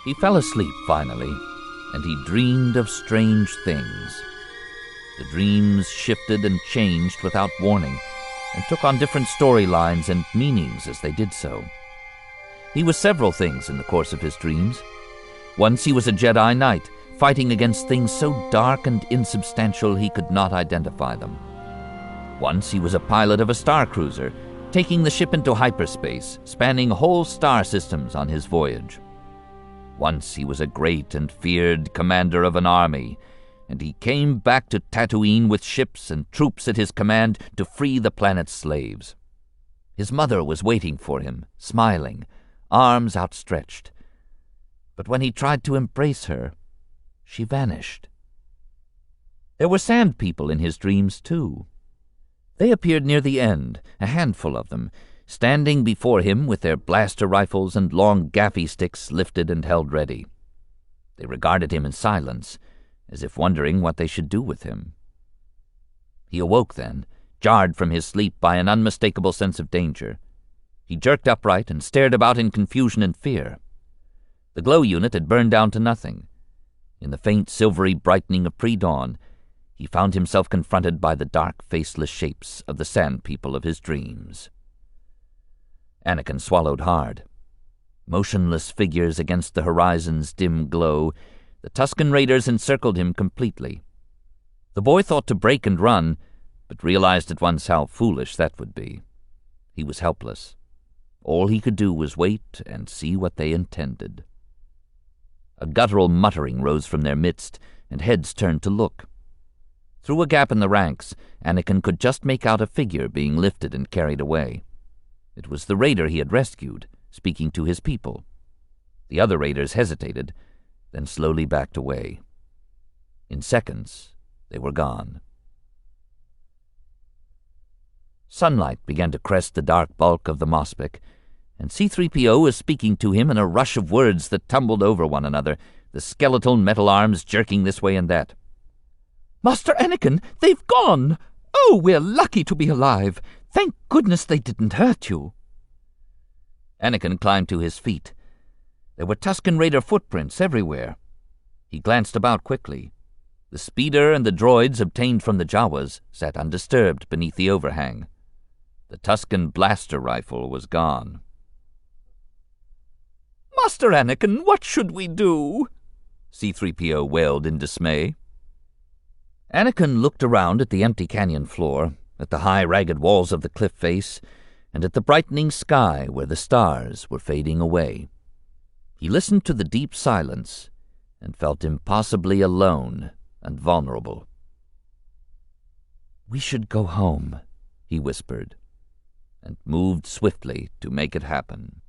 He fell asleep finally, and he dreamed of strange things. The dreams shifted and changed without warning, and took on different storylines and meanings as they did so. He was several things in the course of his dreams. Once he was a Jedi Knight, fighting against things so dark and insubstantial he could not identify them. Once he was a pilot of a star cruiser, taking the ship into hyperspace, spanning whole star systems on his voyage. Once he was a great and feared commander of an army, and he came back to Tatooine with ships and troops at his command to free the planet's slaves. His mother was waiting for him, smiling, arms outstretched. But when he tried to embrace her, she vanished. There were sand people in his dreams, too. They appeared near the end, a handful of them, standing before him with their blaster rifles and long gaffy sticks lifted and held ready. They regarded him in silence, as if wondering what they should do with him. He awoke then, jarred from his sleep by an unmistakable sense of danger. He jerked upright and stared about in confusion and fear. The glow unit had burned down to nothing. In the faint silvery brightening of pre-dawn, he found himself confronted by the dark, faceless shapes of the sand people of his dreams. Anakin swallowed hard. Motionless figures against the horizon's dim glow, the Tusken Raiders encircled him completely. The boy thought to break and run, but realized at once how foolish that would be. He was helpless. All he could do was wait and see what they intended. A guttural muttering rose from their midst, and heads turned to look. Through a gap in the ranks, Anakin could just make out a figure being lifted and carried away. It was the raider he had rescued, speaking to his people. The other raiders hesitated, then slowly backed away. In seconds, they were gone. Sunlight began to crest the dark bulk of the Mospic, and C-3PO was speaking to him in a rush of words that tumbled over one another, the skeletal metal arms jerking this way and that. "Master Anakin, they've gone! Oh, we're lucky to be alive! Thank goodness they didn't hurt you!" Anakin climbed to his feet. There were Tusken Raider footprints everywhere. He glanced about quickly. The speeder and the droids obtained from the Jawas sat undisturbed beneath the overhang. The Tusken blaster rifle was gone. "Master Anakin, what should we do?" C-3PO wailed in dismay. Anakin looked around at the empty canyon floor, at the high, ragged walls of the cliff face, and at the brightening sky where the stars were fading away. He listened to the deep silence and felt impossibly alone and vulnerable. "We should go home," he whispered, and moved swiftly to make it happen.